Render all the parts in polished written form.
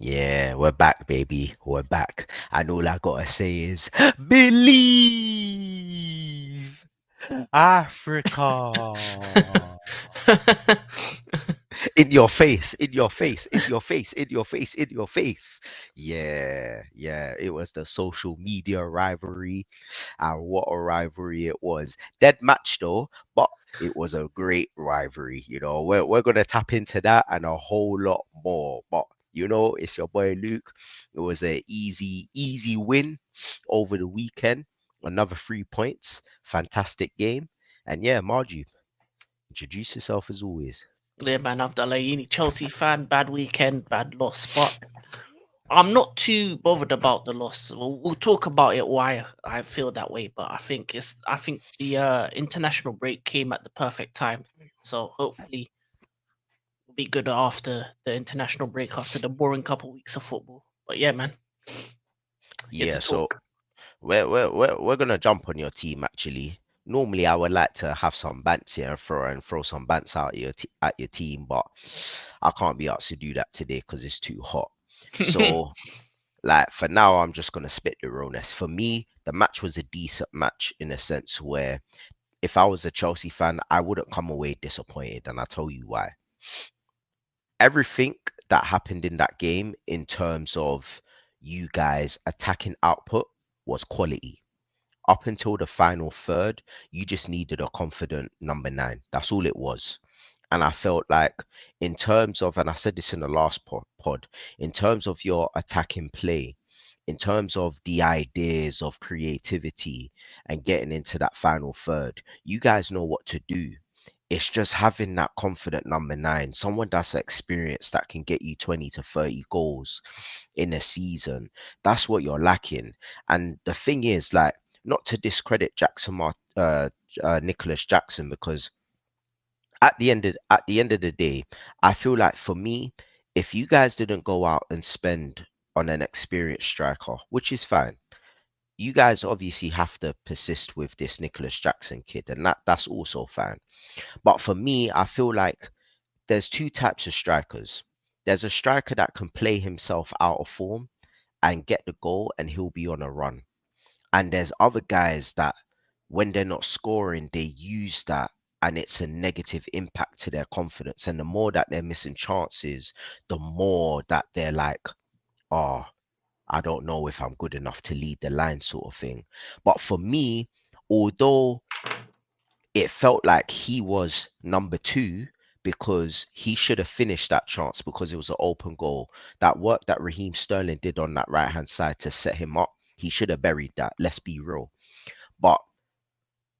Yeah, we're back, baby. We're back. And all I gotta say is believe Africa. In your face, in your face, in your face, in your face, in your face. Yeah, yeah. It was the social media rivalry. And what a rivalry it was. Dead match though, but it was a great rivalry. We're gonna tap into that and a whole lot more. But it's your boy Luke. It was a easy win over the weekend. Another 3 points. Fantastic game. And yeah, Margie, introduce yourself as always. Yeah, man, Abdallah Yini, Chelsea fan, bad weekend, bad loss, but I'm not too bothered about the loss. We'll talk about it why I feel that way, but I think the international break came at the perfect time. So hopefully we'll be good after the international break, after the boring couple weeks of football. But yeah, man, here Yeah, to so talk. we're gonna jump on your team actually. Normally, I would like to have some bants here and throw some bants out at your team, but I can't be asked to do that today because it's too hot. So, like for now, I'm just gonna spit the realness. For me, the match was a decent match in a sense where if I was a Chelsea fan, I wouldn't come away disappointed, and I'll tell you why. Everything that happened in that game in terms of you guys attacking output was quality up until the final third, you just needed a confident number nine. That's all it was. And I felt like, in terms of, and I said this in the last pod, in terms of your attacking play, in terms of the ideas of creativity and getting into that final third, you guys know what to do. It's just having that confident number nine, someone that's experienced that can get you 20 to 30 goals in a season. That's what you're lacking. And the thing is, like, not to discredit Nicholas Jackson, because at the end of the day, I feel like for me, if you guys didn't go out and spend on an experienced striker, which is fine, you guys obviously have to persist with this Nicholas Jackson kid, and that's also fine. But for me, I feel like there's two types of strikers. There's a striker that can play himself out of form and get the goal, and he'll be on a run. And there's other guys that when they're not scoring, they use that and it's a negative impact to their confidence. And the more that they're missing chances, the more that they're like, oh, I don't know if I'm good enough to lead the line, sort of thing. But for me, although it felt like he was number two because he should have finished that chance because it was an open goal. That work that Raheem Sterling did on that right hand side to set him up, he should have buried that. Let's be real. But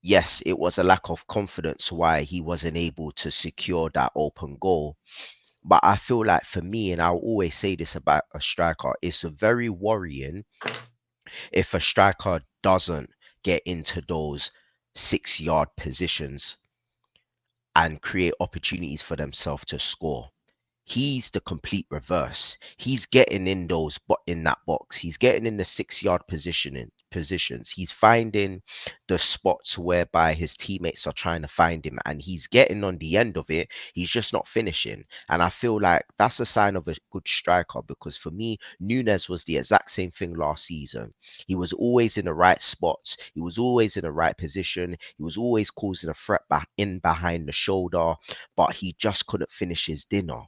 yes, it was a lack of confidence why he wasn't able to secure that open goal. But I feel like for me, and I'll always say this about a striker, it's very worrying if a striker doesn't get into those 6 yard positions and create opportunities for themselves to score. He's the complete reverse. He's getting in those in that box. He's getting in the 6 yard positions. He's finding the spots whereby his teammates are trying to find him, and he's getting on the end of it. He's just not finishing. And I feel like that's a sign of a good striker because for me, Nunes was the exact same thing last season. He was always in the right spots. He was always in the right position. He was always causing a threat back in behind the shoulder, but he just couldn't finish his dinner.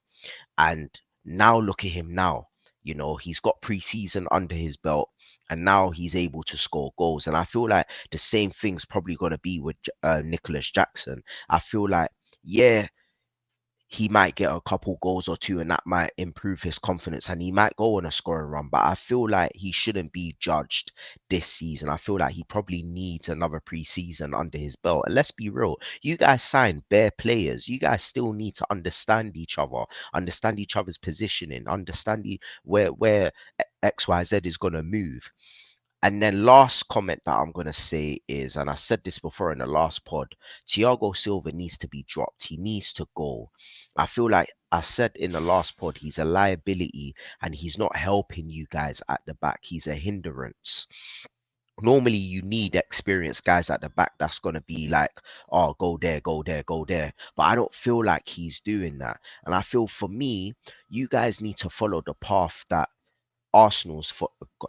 And now look at him now. He's got preseason under his belt and now he's able to score goals. And I feel like the same thing's probably going to be with Nicholas Jackson. I feel like, yeah, he might get a couple goals or two and that might improve his confidence and he might go on a scoring run. But I feel like he shouldn't be judged this season. I feel like he probably needs another preseason under his belt. And let's be real, you guys signed bare players. You guys still need to understand each other's positioning, understand where XYZ is going to move. And then last comment that I'm gonna say is, and I said this before in the last pod, Thiago Silva needs to be dropped. He needs to go. I feel like I said in the last pod, he's a liability and he's not helping you guys at the back. He's a hindrance. Normally you need experienced guys at the back that's going to be like, oh, go there, go there, go there. But I don't feel like he's doing that. And I feel for me, you guys need to follow the path that Arsenal's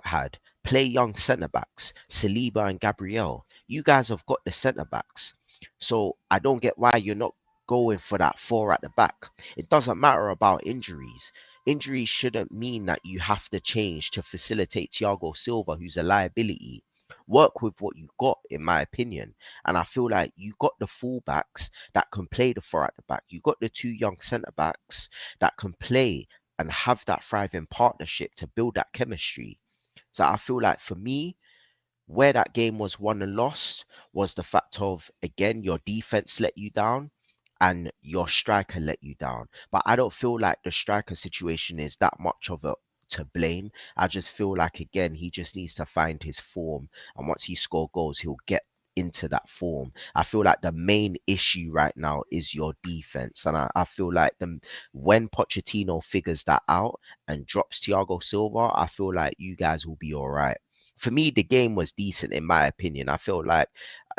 had. Play young centre backs, Saliba and Gabriel. You guys have got the centre backs. So I don't get why you're not going for that four at the back. It doesn't matter about injuries. Injuries shouldn't mean that you have to change to facilitate Thiago Silva, who's a liability. Work with what you got, in my opinion. And I feel like you got the fullbacks that can play the four at the back. You got the two young centre backs that can play and have that thriving partnership to build that chemistry. So I feel like for me, where that game was won and lost was the fact of, again, your defense let you down and your striker let you down. But I don't feel like the striker situation is that much of a to blame. I just feel like, again, he just needs to find his form, and once he score goals, he'll get into that form. I feel like the main issue right now is your defense, and I feel like when Pochettino figures that out and drops Thiago Silva, I feel like you guys will be all right. For me, the game was decent in my opinion. I feel like,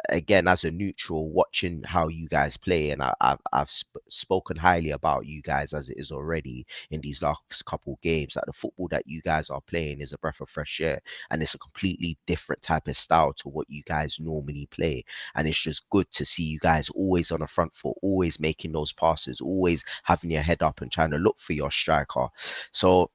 again, as a neutral, watching how you guys play, and I've spoken highly about you guys as it is already in these last couple games. Like the football that you guys are playing is a breath of fresh air, and it's a completely different type of style to what you guys normally play. And it's just good to see you guys always on the front foot, always making those passes, always having your head up and trying to look for your striker. So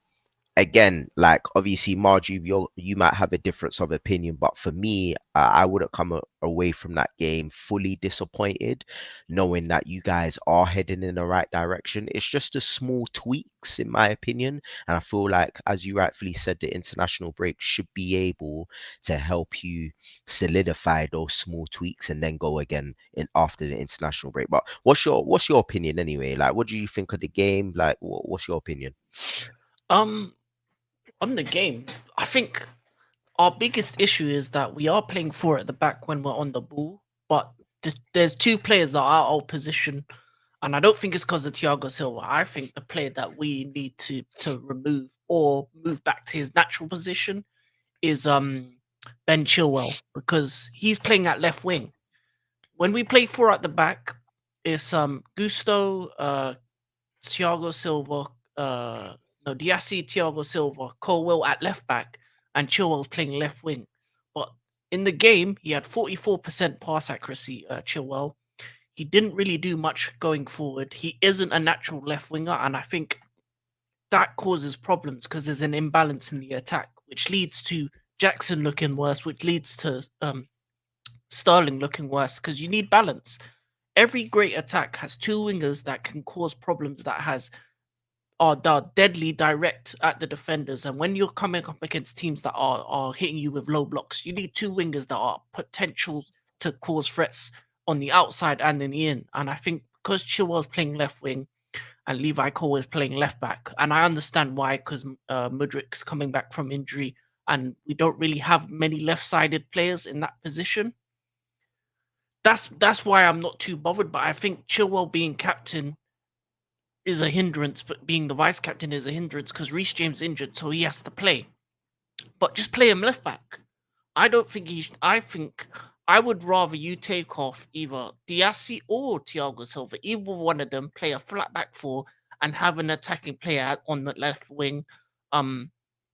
again, like obviously, Margie, you might have a difference of opinion, but for me, I wouldn't come away from that game fully disappointed, knowing that you guys are heading in the right direction. It's just the small tweaks, in my opinion, and I feel like, as you rightfully said, the international break should be able to help you solidify those small tweaks and then go again in after the international break. But what's your opinion anyway? Like, what do you think of the game? Like, what's your opinion? Um, on the game, I think our biggest issue is that we are playing four at the back when we're on the ball, but there's two players that are out of position, and I don't think it's because of Thiago Silva. I think the player that we need to remove or move back to his natural position is Ben Chilwell, because he's playing at left wing. When we play four at the back, it's Gusto, Thiago Silva, no, Diassi, Thiago Silva, Colwell at left back, and Chilwell's playing left wing. But in the game, he had 44% pass accuracy, Chilwell. He didn't really do much going forward. He isn't a natural left winger, and I think that causes problems because there's an imbalance in the attack, which leads to Jackson looking worse, which leads to Sterling looking worse because you need balance. Every great attack has two wingers that can cause problems that are deadly direct at the defenders. And when you're coming up against teams that are hitting you with low blocks, you need two wingers that are potential to cause threats on the outside and in the in. And I think because Chilwell's playing left wing and Levi Cole is playing left back, and I understand why, because Mudrik's coming back from injury, and we don't really have many left-sided players in that position. That's why I'm not too bothered. But I think Chilwell being captain is a hindrance, but being the vice captain is a hindrance because Reece James injured, so he has to play. But just play him left back. I don't think he. I think I would rather you take off either Diassi or Thiago Silva, either one of them, play a flat back four, and have an attacking player on the left wing. Um,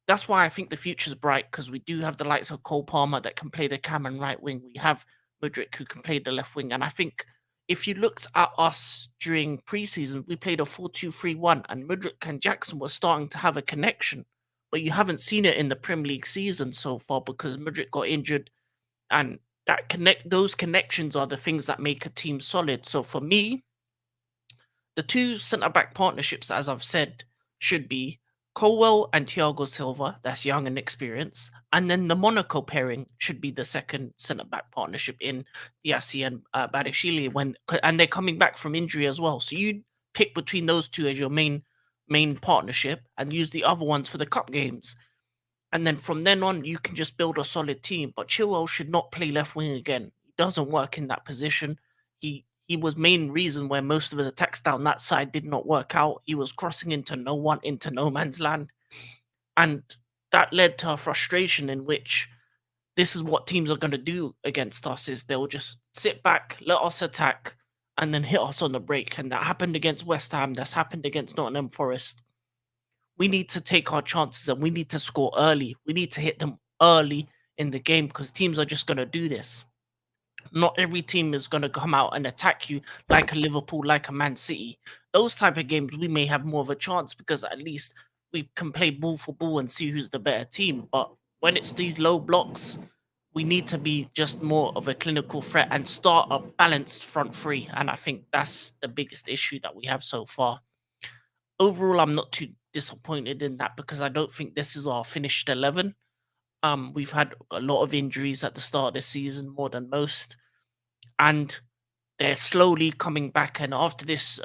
that's why I think the future's bright because we do have the likes of Cole Palmer that can play the cam and right wing. We have Mudrik who can play the left wing, and I think if you looked at us during preseason, we played a 4-2-3-1, and Mudrik and Jackson were starting to have a connection, but you haven't seen it in the Premier League season so far because Mudrik got injured, and those connections are the things that make a team solid. So for me, the two centre back partnerships, as I've said, should be Colwell and Thiago Silva, that's young and experienced. And then the Monaco pairing should be the second centre back partnership in Diassi and Badashili and they're coming back from injury as well. So you pick between those two as your main partnership and use the other ones for the cup games. And then from then on, you can just build a solid team. But Chilwell should not play left wing again. He doesn't work in that position. He was main reason where most of his attacks down that side did not work out. He was crossing into no one, into no man's land. And that led to a frustration in which this is what teams are going to do against us is they'll just sit back, let us attack, and then hit us on the break. And that happened against West Ham. That's happened against Nottingham Forest. We need to take our chances and we need to score early. We need to hit them early in the game because teams are just going to do this. Not every team is going to come out and attack you like a Liverpool, like a Man City. Those type of games, we may have more of a chance because at least we can play ball for ball and see who's the better team. But when it's these low blocks, we need to be just more of a clinical threat and start a balanced front three. And I think that's the biggest issue that we have so far. Overall, I'm not too disappointed in that because I don't think this is our finished 11. We've had a lot of injuries at the start of the season, more than most, and they're slowly coming back. And after this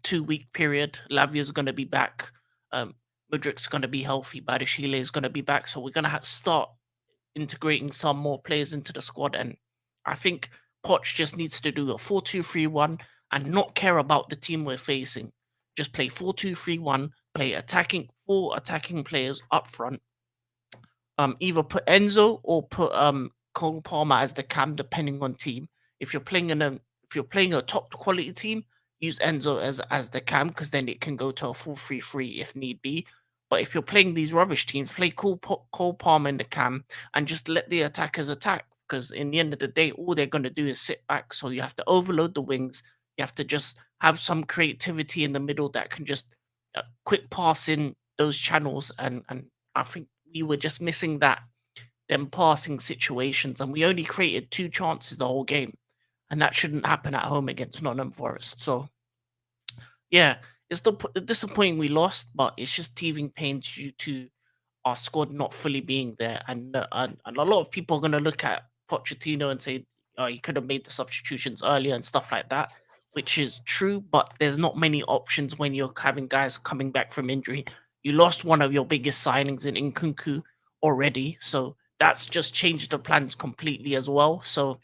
2 week period, Lavia's going to be back. Um, Mudrik's going to be healthy. Badashile is going to be back. So we're going to start integrating some more players into the squad. And I think Poch just needs to do a 4-2-3-1 and not care about the team we're facing. Just play 4-2-3-1, play attacking, four attacking players up front. Either put Enzo or put Cole Palmer as the cam, depending on team. If you're playing a top quality team, use Enzo as the cam because then it can go to a full 3-3 if need be. But if you're playing these rubbish teams, play Cole Palmer in the cam and just let the attackers attack. Because in the end of the day, all they're going to do is sit back. So you have to overload the wings. You have to just have some creativity in the middle that can just quick pass in those channels. And I think we were just missing that, them passing situations. And we only created 2 chances the whole game. And that shouldn't happen at home against Nottingham Forest. So yeah, it's disappointing we lost, but it's just teething pains due to our squad not fully being there. And a lot of people are going to look at Pochettino and say, oh, he could have made the substitutions earlier and stuff like that, which is true, but there's not many options when you're having guys coming back from injury. You lost one of your biggest signings in Nkunku already, so that's just changed the plans completely as well. So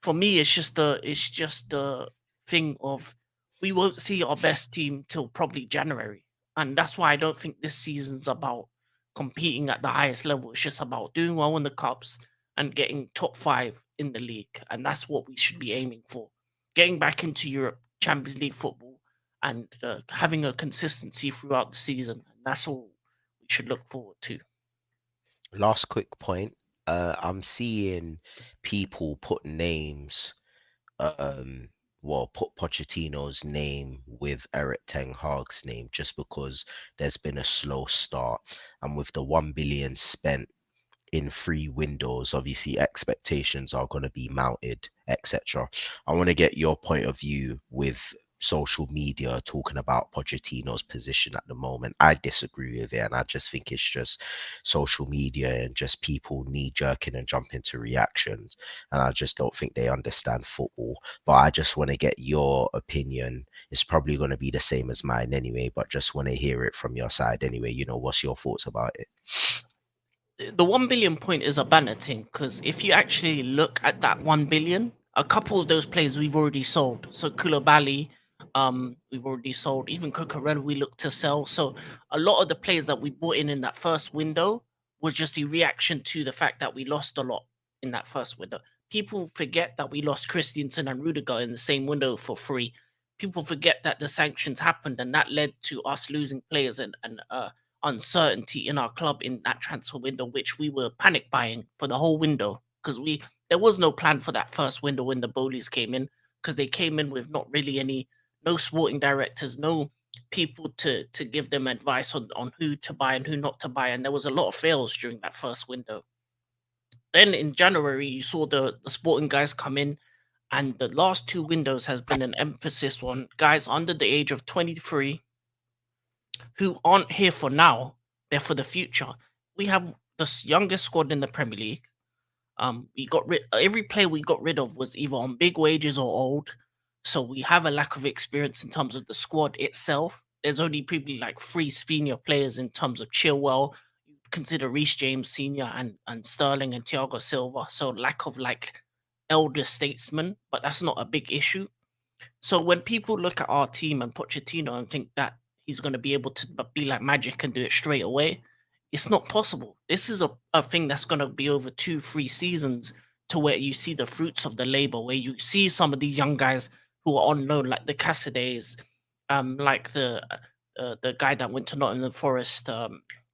for me, it's just a thing of we won't see our best team till probably January, and that's why I don't think this season's about competing at the highest level. It's just about doing well in the cups and getting top 5 in the league, and that's what we should be aiming for. Getting back into Europe, Champions League football, and having a consistency throughout the season. And that's all we should look forward to. Last quick point. I'm seeing people put names, um, well, put Pochettino's name with Eric Ten Hag's name just because there's been a slow start, and with the 1 billion spent in 3 windows, obviously expectations are going to be mounted, etc. I want to get your point of view with social media talking about Pochettino's position at the moment. I disagree with it, and I just think it's just social media and just people knee jerking and jumping to reactions. And I just don't think they understand football. But I just want to get your opinion. It's probably going to be the same as mine anyway, but just want to hear it from your side anyway. What's your thoughts about it? The 1 billion point is a banner thing because if you actually look at that 1 billion, a couple of those players we've already sold. So Koulibaly, we've already sold. Even Cucurella, we look to sell. So a lot of the players that we bought in that first window was just a reaction to the fact that we lost a lot in that first window. People forget that we lost Christiansen and Rudiger in the same window for free. People forget that the sanctions happened and that led to us losing players and uncertainty in our club in that transfer window, which we were panic buying for the whole window because we there was no plan for that first window when the Bowleys came in because they came in with not really no sporting directors, no people to give them advice on who to buy and who not to buy, and there was a lot of fails during that first window. Then in January, you saw the sporting guys come in, and the last 2 windows has been an emphasis on guys under the age of 23 who aren't here for now, they're for the future. We have the youngest squad in the Premier League. We got rid every player we got rid of was either on big wages or old. So we have a lack of experience in terms of the squad itself. There's only probably like 3 senior players in terms of Chilwell. You consider Reece James senior and Sterling and Thiago Silva. So lack of like elder statesmen, but that's not a big issue. So when people look at our team and Pochettino and think that he's going to be able to be like magic and do it straight away, It's not possible. This is a thing that's going to be over 2, 3 seasons to where you see the fruits of the labor, where you see some of these young guys who are on loan, like the Cassidays, like the guy that went to Nottingham Forest.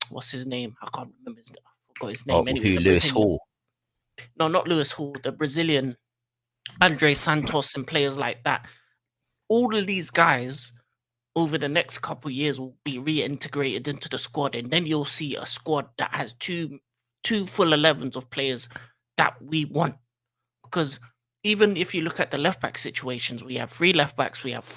What's his name? I can't remember I forgot his Or name. Anyway, who, the Lewis Brazilian. Hall? No, not Lewis Hall. The Brazilian Andre Santos and players like that. All of these guys over the next couple years will be reintegrated into the squad, and then you'll see a squad that has two full 11s of players that we want. Because even if you look at the left back situations, we have three left backs, we have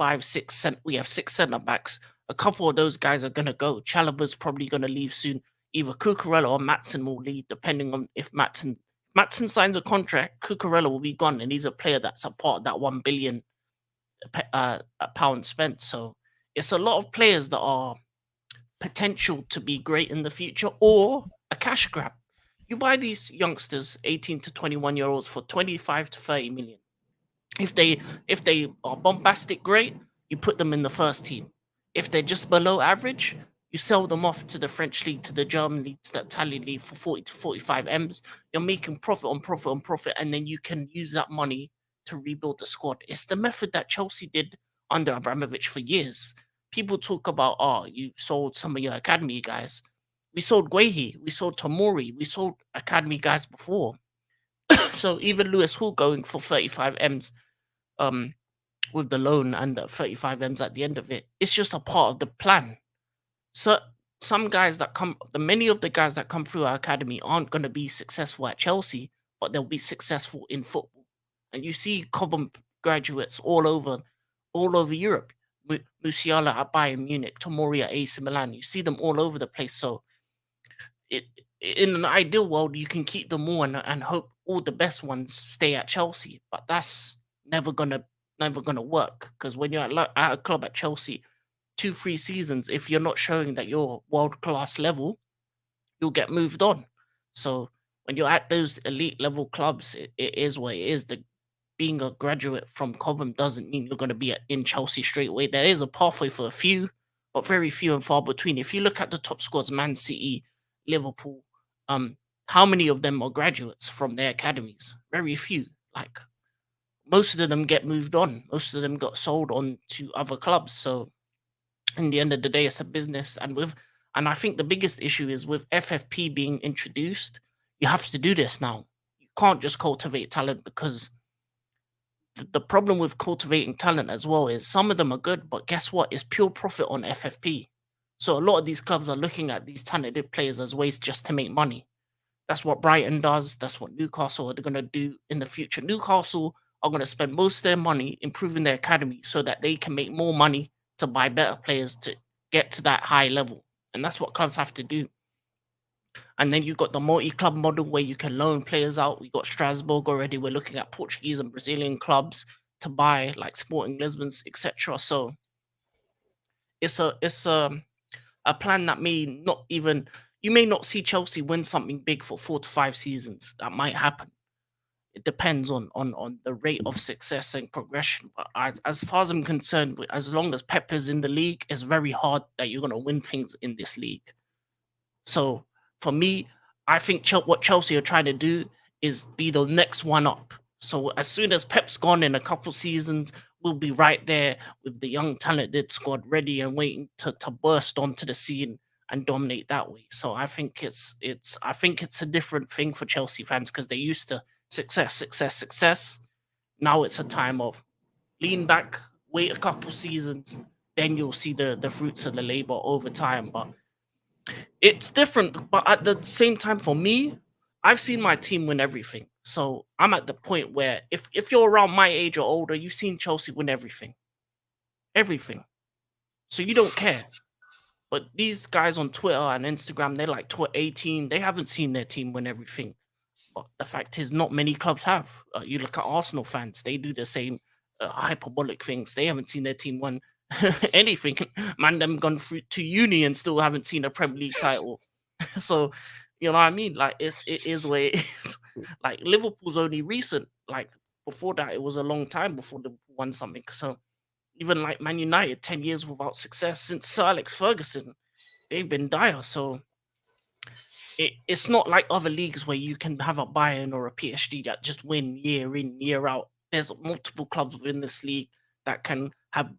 we have six centre backs. A couple of those guys are gonna go. Chalobah's probably gonna leave soon. Either Cucurella or Matson will leave, depending on if Matson signs a contract. Cucurella will be gone, and he's a player that's a part of that 1 billion pound spent. So it's a lot of players that are potential to be great in the future or a cash grab. You buy these youngsters, 18 to 21 year olds, for 25 to 30 million. If they are bombastic great, you put them in the first team. If they're just below average, you sell them off to the French league, to the German league, to the Italian league for 40 to 45 M's. You're making profit on profit on profit, and then you can use that money to rebuild the squad. It's the method that Chelsea did under Abramovich for years. People talk about, oh, you sold some of your academy guys. We sold Guehi, we sold Tomori, we sold academy guys before. So even Lewis Hall going for 35 M's um with the loan and the 35 M's at the end of it. It's just a part of the plan. So some guys that come, the many of the guys that come through our academy aren't going to be successful at Chelsea, but they'll be successful in football. And you see Cobham graduates all over Europe. Musiala at Bayern Munich, Tomori at AC Milan. You see them all over the place. So it, in an ideal world, you can keep them all and hope all the best ones stay at Chelsea. But that's never gonna never gonna work, because when you're at a club at Chelsea, 2, 3 seasons, if you're not showing that you're world class level, you'll get moved on. So when you're at those elite level clubs, it is what it is. Being a graduate from Cobham doesn't mean you're going to be in Chelsea straight away. There is a pathway for a few, but very few and far between. If you look at the top squads, Man City, Liverpool, um, how many of them are graduates from their academies? Very few. Like, most of them get moved on. Most of them got sold on to other clubs. So in the end of the day, it's a business. And I think the biggest issue is with FFP being introduced, you have to do this now. You can't just cultivate talent, because the problem with cultivating talent as well is some of them are good, but guess what? It's pure profit on FFP. So a lot of these clubs are looking at these talented players as ways just to make money. That's what Brighton does. That's what Newcastle are going to do in the future. Newcastle are going to spend most of their money improving their academy so that they can make more money to buy better players to get to that high level. And that's what clubs have to do. And then you've got the multi-club model where you can loan players out. We got Strasbourg already. We're looking at Portuguese and Brazilian clubs to buy, like Sporting Lisbon's, etc. So it's a plan that may not even, you may not see Chelsea win something big for 4 to 5 seasons. That might happen. It depends on the rate of success and progression. But as far as I'm concerned, as long as Pep is in the league, it's very hard that you're gonna win things in this league. So for me, I think what Chelsea are trying to do is be the next one up. So as soon as Pep's gone in a couple seasons, we'll be right there with the young talented squad ready and waiting to burst onto the scene and dominate that way. So I think it's a different thing for Chelsea fans, because they used to success, success, success. Now it's a time of lean back, wait a couple seasons, then you'll see the fruits of the labor over time. But it's different, but at the same time, for me, I've seen my team win everything. So I'm at the point where if you're around my age or older, you've seen Chelsea win everything. Everything. So you don't care. But these guys on Twitter and Instagram, they're like 18. They haven't seen their team win everything. But the fact is, not many clubs have. You look at Arsenal fans; they do the same hyperbolic things. They haven't seen their team win anything. Man, them gone through to uni and still haven't seen a Premier League title. So, you know what I mean? Like, it is where it is. Like, Liverpool's only recent. Like, before that, it was a long time before they won something. So even like Man United, 10 years without success since Sir Alex Ferguson, they've been dire. So it's not like other leagues where you can have a Bayern or a PSG that just win year in, year out. There's multiple clubs within this league that can have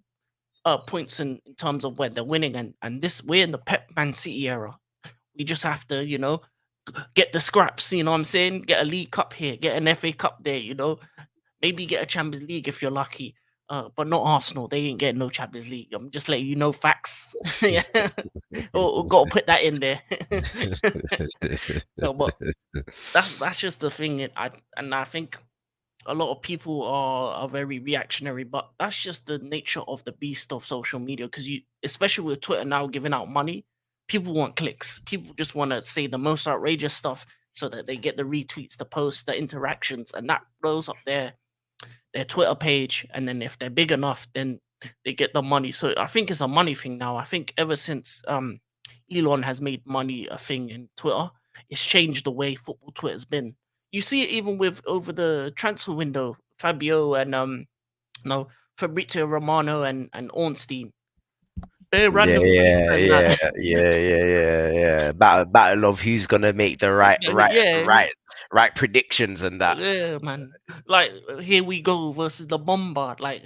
points in terms of where they're winning, and this we're in the Pep Man City era. We just have to, get the scraps. You know what I'm saying? Get a League Cup here, get an FA Cup there. Maybe get a Champions League if you're lucky. But not Arsenal. They ain't getting no Champions League. I'm just letting you know facts. Yeah, got to put that in there. No, but that's just the thing. I think a lot of people are very reactionary, but that's just the nature of the beast of social media. Because especially with Twitter now giving out money, people want clicks. People just want to say the most outrageous stuff so that they get the retweets, the posts, the interactions, and that blows up their Twitter page. And then if they're big enough, then they get the money. So I think it's a money thing now. I think ever since Elon has made money a thing in Twitter, it's changed the way football Twitter's been. You see it even with over the transfer window, Fabio and no Fabrizio Romano and Ornstein. They're Yeah, random tweets yeah, and yeah, that. yeah, yeah, yeah, yeah. Battle of who's gonna make the Yeah, right predictions and that. yeah, man. Like here we go versus the Bombard. Like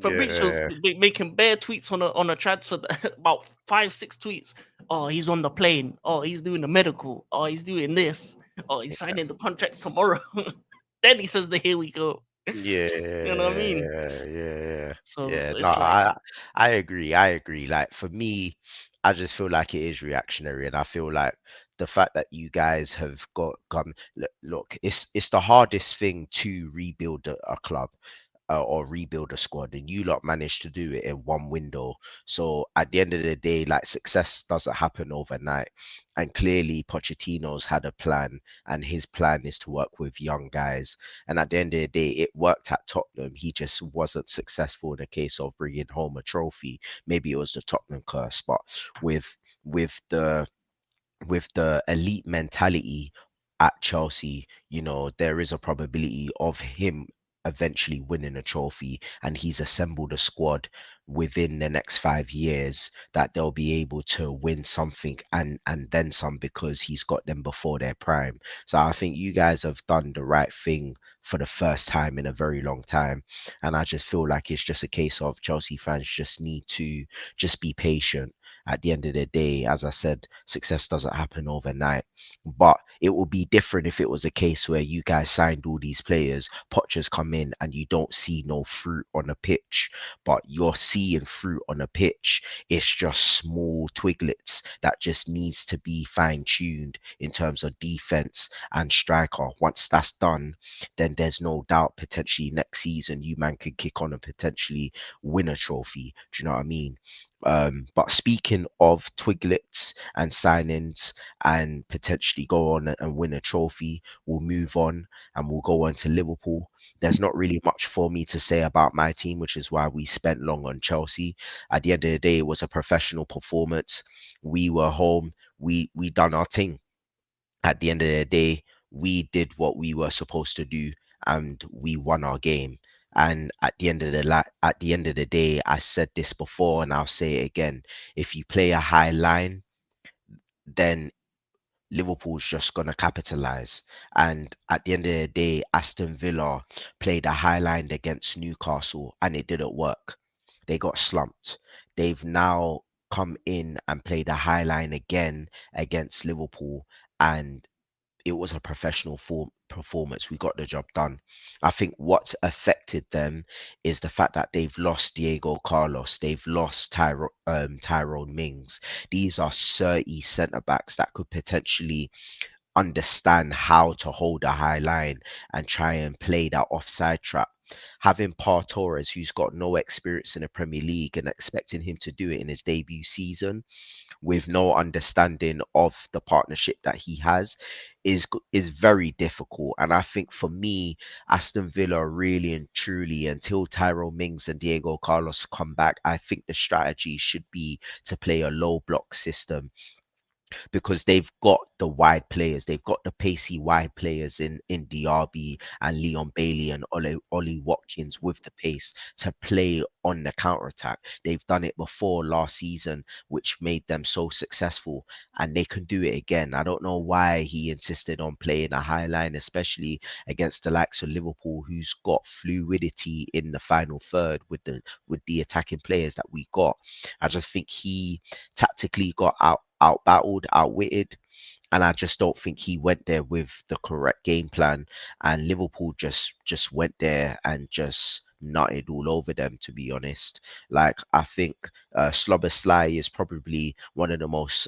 Fabrizio's Yeah, making bare tweets on a transfer, about 5-6 tweets. Oh, he's on the plane. Oh, he's doing the medical. Oh, he's doing this. Oh, he's signing the contracts tomorrow. Then he says the here we go. yeah, You know what I mean? yeah, yeah, So yeah. No, it's like, I agree. I agree. Like for me, I just feel like it is reactionary, and I feel like the fact that you guys have got come look, it's the hardest thing to rebuild a club or rebuild a squad, and you lot managed to do it in one window. So at the end of the day, like success doesn't happen overnight. And clearly, Pochettino's had a plan, and his plan is to work with young guys. And at the end of the day, it worked at Tottenham. He just wasn't successful in the case of bringing home a trophy. Maybe it was the Tottenham curse, but with with the with the elite mentality at Chelsea, there is a probability of him eventually winning a trophy, and he's assembled a squad within the next 5 years that they'll be able to win something and then some because he's got them before their prime. So I think you guys have done the right thing for the first time in a very long time. And I just feel like it's just a case of Chelsea fans just need to just be patient. At the end of the day, as I said, success doesn't happen overnight. But it will be different if it was a case where you guys signed all these players, Pochers come in and you don't see no fruit on a pitch, but you're seeing fruit on a pitch. It's just small twiglets that just needs to be fine-tuned in terms of defense and striker. Once that's done, then there's no doubt potentially next season you man could kick on and potentially win a trophy. Do you know what I mean? But speaking of twiglets and signings and potentially go on and win a trophy, we'll move on and we'll go on to Liverpool. There's not really much for me to say about my team, which is why we spent long on Chelsea. At the end of the day, it was a professional performance. We were home. We done our thing. At the end of the day, we did what we were supposed to do and we won our game. And at the end of the day, I said this before and I'll say it again. If you play a high line, then Liverpool's just gonna capitalize. And at the end of the day, Aston Villa played a high line against Newcastle and it didn't work. They got slumped. They've now come in and played a high line again against Liverpool, and it was a professional performance. We got the job done. I think what's affected them is the fact that they've lost Diego Carlos, they've lost Tyrone Mings. These are 30 centre backs that could potentially understand how to hold a high line and try and play that offside trap. Having Par Torres, who's got no experience in the Premier League, and expecting him to do it in his debut season with no understanding of the partnership that he has is very difficult. And I think for me, Aston Villa really and truly, until Tyrone Mings and Diego Carlos come back, I think the strategy should be to play a low block system because they've got the wide players, they've got the pacey wide players in DRB and Leon Bailey and Ollie Watkins with the pace to play on the counter attack. They've done it before last season, which made them so successful, and they can do it again. I don't know why he insisted on playing a high line, especially against the likes of Liverpool, who's got fluidity in the final third with the attacking players that we got. I just think he tactically got out battled, outwitted, and I just don't think he went there with the correct game plan. And Liverpool just went there and just nutted all over them. To be honest, like I think Slobber Sly is probably one of the most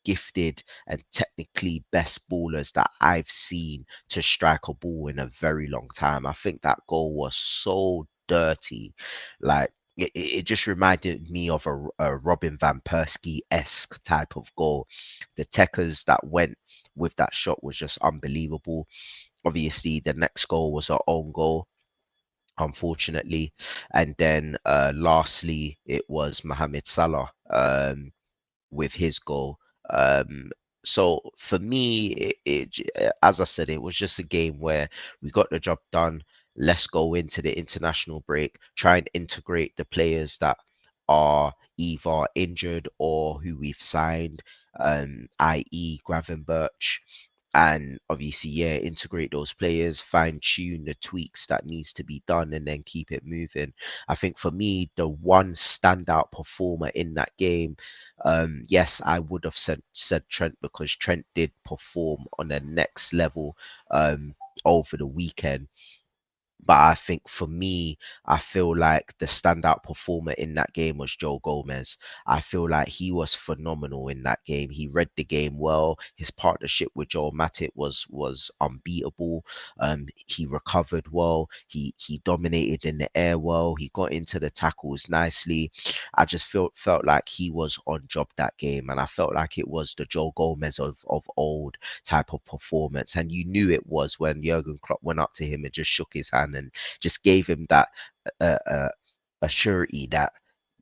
gifted and technically best ballers that I've seen to strike a ball in a very long time. I think that goal was so dirty, like it just reminded me of a Robin van Persie esque type of goal. The techers that went with that shot was just unbelievable. Obviously, the next goal was our own goal, unfortunately, and then lastly, it was Mohamed Salah. With his goal. Um, so for me, as I said, it was just a game where we got the job done. Let's go into the international break, try and integrate the players that are either injured or who we've signed, i.e. Gravenberch. And obviously, yeah, integrate those players, fine tune the tweaks that needs to be done, and then keep it moving. I think for me, the one standout performer in that game, yes, I would have said Trent, because Trent did perform on the next level over the weekend. But I think for me, I feel like the standout performer in that game was Joe Gomez. I feel like he was phenomenal in that game. He read the game well. His partnership with Joel Matip was unbeatable. He recovered well. He dominated in the air well. He got into the tackles nicely. I just felt like he was on job that game, and I felt like it was the Joe Gomez of old type of performance. And you knew it was when Jurgen Klopp went up to him and just shook his hand and just gave him that uh, uh, a surety that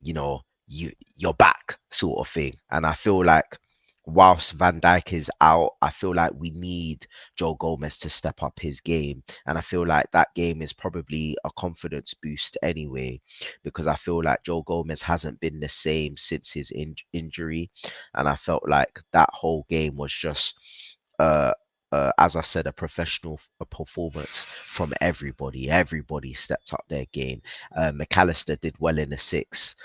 you're back, sort of thing. And I feel like whilst Van Dijk is out, I feel like we need Joe Gomez to step up his game. And I feel like that game is probably a confidence boost anyway, because I feel like Joe Gomez hasn't been the same since his injury. And I felt like that whole game was just uh as I said, a professional a performance from everybody. Everybody stepped up their game. McAllister did well in the six.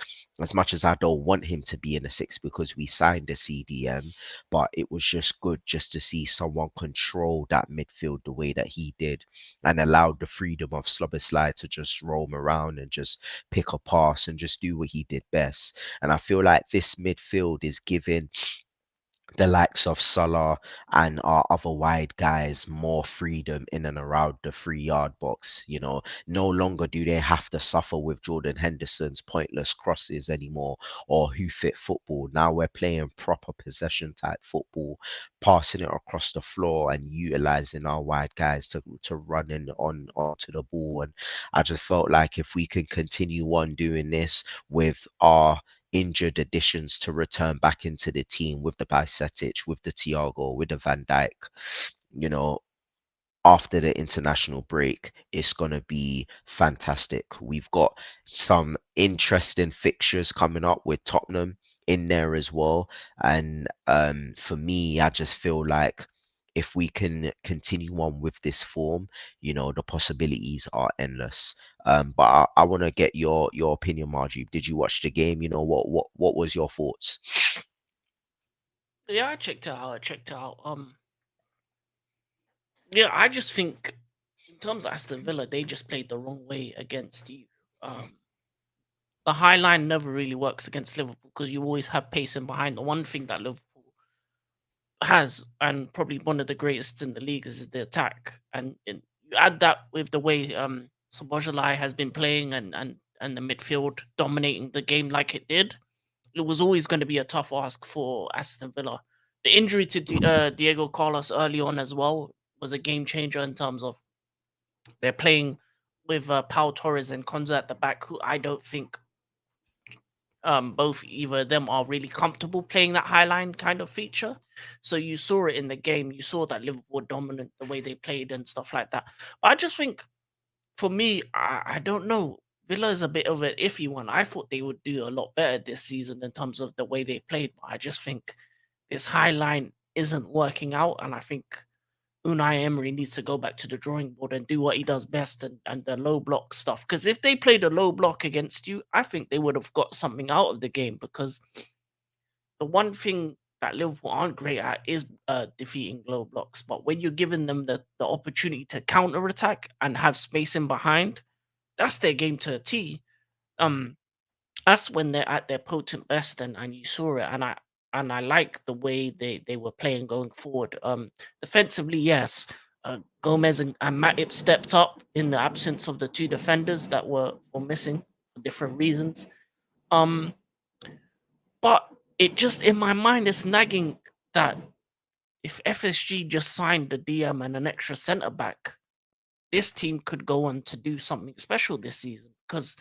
As much as I don't want him to be in the six because we signed a CDM, but it was just good just to see someone control that midfield the way that he did, and allowed the freedom of Slobosly to just roam around and just pick a pass and just do what he did best. And I feel like this midfield is giving the likes of Salah and our other wide guys more freedom in and around the 3 yard box. No longer do they have to suffer with Jordan Henderson's pointless crosses anymore, or who fit football. Now we're playing proper possession type football, passing it across the floor and utilizing our wide guys to run in on onto the ball. And I just felt like if we can continue on doing this with our injured additions to return back into the team, with the Bicetic, with the Thiago, with the Van Dijk, you know, after the international break, it's going to be fantastic. We've got some interesting fixtures coming up with Tottenham in there as well. And for me, I just feel like if we can continue on with this form, the possibilities are endless. But I want to get your opinion, Margie. Did you watch the game? What was your thoughts? Yeah, I checked it out. I checked it out. Yeah, I just think in terms of Aston Villa, they just played the wrong way against you. Um, the high line never really works against Liverpool because you always have pacing behind. The one thing that Liverpool has, and probably one of the greatest in the league, is the attack. And you add that with the way Szoboszlai has been playing, and the midfield dominating the game like it did, it was always going to be a tough ask for Aston Villa. The injury to Diego Carlos early on as well was a game changer in terms of they're playing with Pau Torres and Konza at the back, who I don't think Both either of them are really comfortable playing that high line kind of feature. So you saw it in the game. You saw that Liverpool were dominant the way they played and stuff like that. But I just think for me, I don't know. Villa is a bit of an iffy one. I thought they would do a lot better this season in terms of the way they played, but I just think this high line isn't working out, and I think Unai Emery needs to go back to the drawing board and do what he does best and the low block stuff. Because if they played a low block against you, I think they would have got something out of the game. Because the one thing that Liverpool aren't great at is defeating low blocks. But when you're giving them the opportunity to counter attack and have space in behind, that's their game to a T. Um, that's when they're at their potent best, and you saw it. And I like the way they were playing going forward. Defensively, yes, Gomez and Matip stepped up in the absence of the two defenders that were missing for different reasons. Um, but it just in my mind is nagging that if FSG just signed the DM and an extra centre back, this team could go on to do something special this season because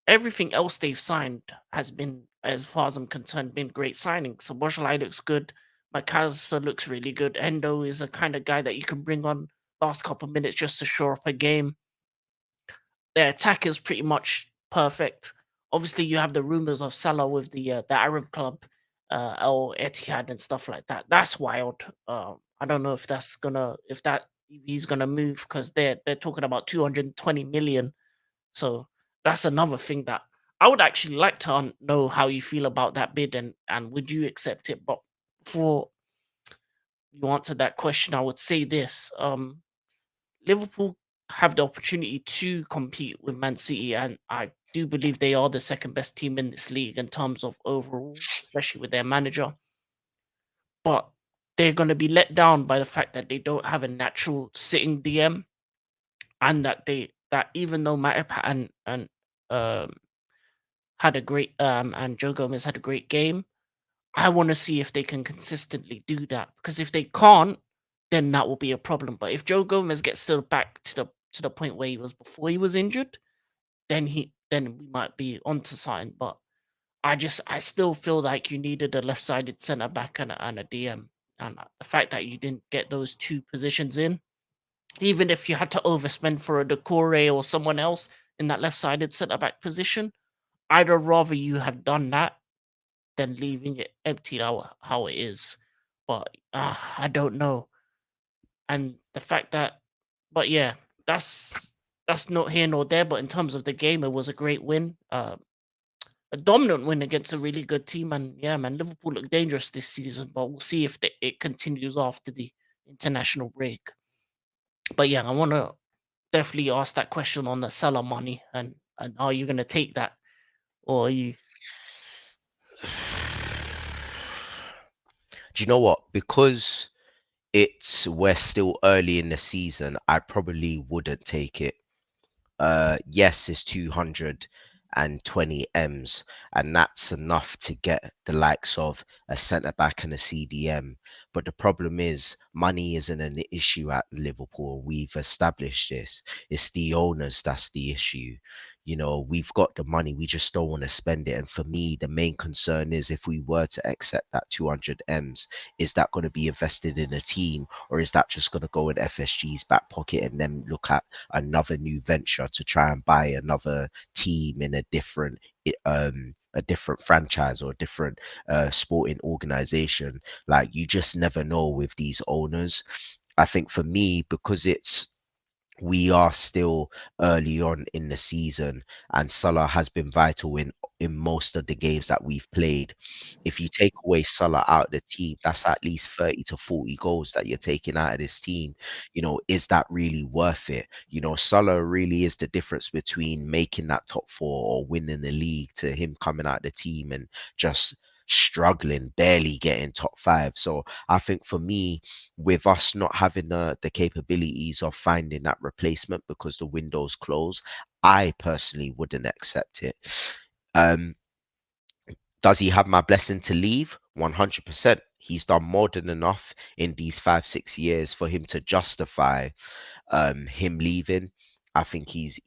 everything else they've signed has been, as far as I'm concerned, been great signings. So Boschlei looks good. McAllister looks really good. Endo is a kind of guy that you can bring on last couple of minutes just to shore up a game. Their attack is pretty much perfect. Obviously, you have the rumors of Salah with the Arab club, Al Etihad and stuff like that. That's wild. I don't know if if he's gonna move because they're talking about 220 million. So that's another thing that I would actually like to know how you feel about that bid and would you accept it? But before you answer that question, I would say this: Liverpool have the opportunity to compete with Man City, and I do believe they are the second best team in this league in terms of overall, especially with their manager. But they're going to be let down by the fact that they don't have a natural sitting DM, and that even though Matip and um had a great and Joe Gomez had a great game. I want to see if they can consistently do that because if they can't, then that will be a problem. But if Joe Gomez gets still back to the point where he was before he was injured, then we might be onto something. But I still feel like you needed a left-sided centre back and a DM, and the fact that you didn't get those two positions in, even if you had to overspend for a Decore or someone else in that left-sided centre back position, I'd rather you have done that than leaving it empty how it is. But I don't know. And the fact that, but yeah, that's not here nor there. But in terms of the game, it was a great win, a dominant win against a really good team. And yeah, man, Liverpool look dangerous this season. But we'll see if it continues after the international break. But yeah, I want to definitely ask that question on the seller money and are you going to take that or are you? Do you know what? Because we're still early in the season, I probably wouldn't take it. Yes, it's 220 M's, and that's enough to get the likes of a centre back and a CDM. But the problem is, money isn't an issue at Liverpool. We've established this. It's the owners that's the issue. You know, we've got the money, we just don't want to spend it. And for me, the main concern is if we were to accept that 200 M's, is that going to be invested in a team or is that just going to go in FSG's back pocket and then look at another new venture to try and buy another team in a different franchise or a different sporting organization. Like you just never know with these owners. I think for me, because we are still early on in the season and Salah has been vital in most of the games that we've played. If you take away Salah out of the team, that's at least 30 to 40 goals that you're taking out of this team. You know, is that really worth it? You know, Salah really is the difference between making that top four or winning the league to him coming out of the team and just struggling, barely getting top five. So I think for me, with us not having the capabilities of finding that replacement because the window's closed, I personally wouldn't accept it. Um, does he have my blessing to leave? 100%. He's done more than enough in these 5, 6 years for him to justify him leaving. I think he's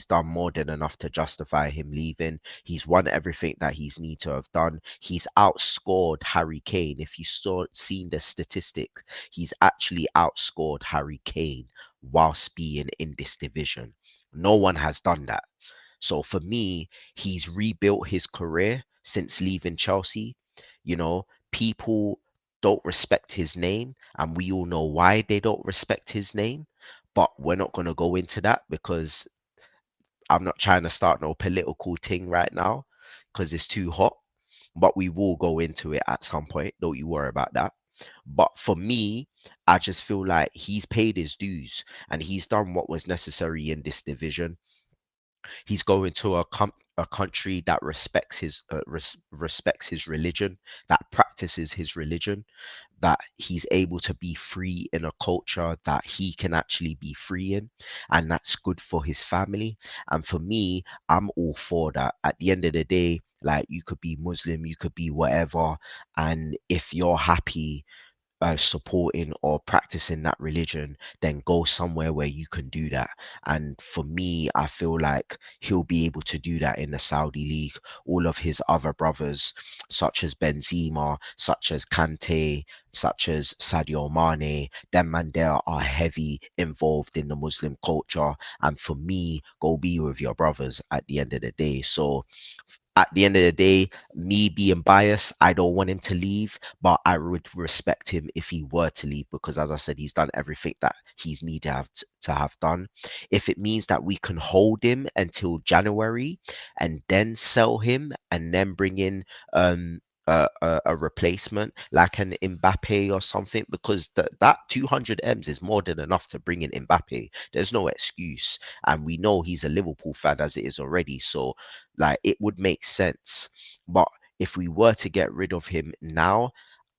done more than enough to justify him leaving. He's won everything that he's need to have done. He's outscored Harry Kane. If you saw seen the statistics, he's actually outscored Harry Kane whilst being in this division. No one has done that. So for me, he's rebuilt his career since leaving Chelsea. You know, people don't respect his name, and we all know why they don't respect his name. But we're not going to go into that because I'm not trying to start no political thing right now because it's too hot. But we will go into it at some point. Don't you worry about that. But for me, I just feel like he's paid his dues and he's done what was necessary in this division. He's going to a country that respects his religion, that practices his religion, that he's able to be free in a culture that he can actually be free in, and that's good for his family. And for me, I'm all for that. At the end of the day, like, you could be Muslim, you could be whatever, and if you're happy supporting or practicing that religion, then go somewhere where you can do that. And for me, I feel like he'll be able to do that in the Saudi League. All of his other brothers, such as Benzema, such as Kante, such as Sadio Mane, them man there are heavy involved in the Muslim culture. And for me, go be with your brothers at the end of the day. So at the end of the day, me being biased, I don't want him to leave, but I would respect him if he were to leave because, as I said, he's done everything that he's need to have done. If it means that we can hold him until January and then sell him and then bring in a replacement like an Mbappe or something, because that 200 M's is more than enough to bring in Mbappe. There's no excuse, and we know he's a Liverpool fan as it is already, so like it would make sense. But if we were to get rid of him now,